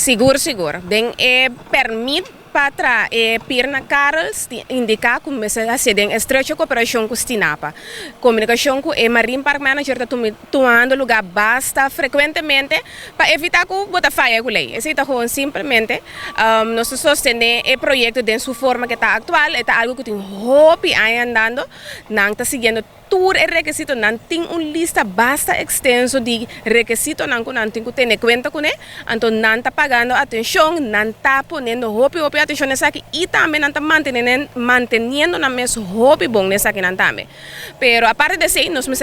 Seguro, seguro. Den permite para Pirna Carlos indicar como se hace em estrecha cooperação com o Stinapa. Comunicação com o Marine Park Manager está tomando lugar basta frequentemente para evitar que bota falha com a lei. Esse está simplesmente nós sostener o projeto de sua forma que está atual, é algo que tem hope aí andando, não está seguindo todo o requisito, não tem uma lista basta extenso de requisitos não tem que ter conta com ele, então não está pagando atenção, não está ponendo hope atenção nessa aqui e também não está mantendo na mesma hope bom nessa aqui não também. Pero aparte de isso, nós vamos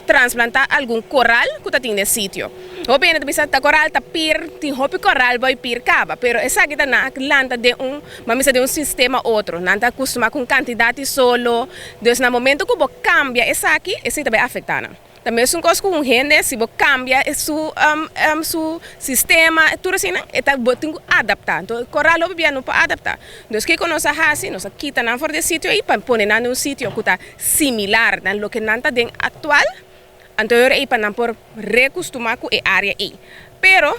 transplantar algum coral que está nesse sítio. Hope ainda bisa ta coral ta pir, tem hope coral vai pir caba, pero essa aqui está na lanta de de um sistema outro, não está acostumado com quantidade solo, então no momento que você cambia essa aqui, esse também afeta. Também é uma coisa com gente, se você cambia seu sistema, tudo assim, você tem que adaptar. Então, coral não pode adaptar. Então, o que nós fazemos, nós quitamos fora do sítio e ponemos em um sítio que está similar ao que não está atual, então para por recostumar com a área aí. Pero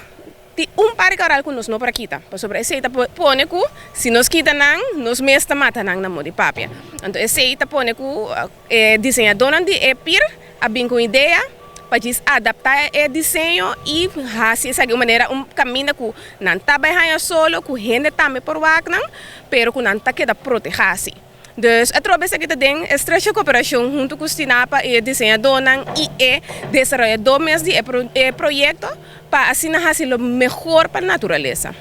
par de coral que nós não para quitar. Sobre esse põe que se nós quitamos, nós mesmo matamos na mão de papel. Então, esse põe que desenhador de pir a bem com ideia para adaptar o desenho e fazer essa maneira caminho que não está bem solo, que gente também por lá, pero que não está queda proteger. Então, através daqui tem estrecha cooperação junto com o Stinapa e desenhador e desenvolvedor mesmo de projeto para assim fazer o melhor para a natureza.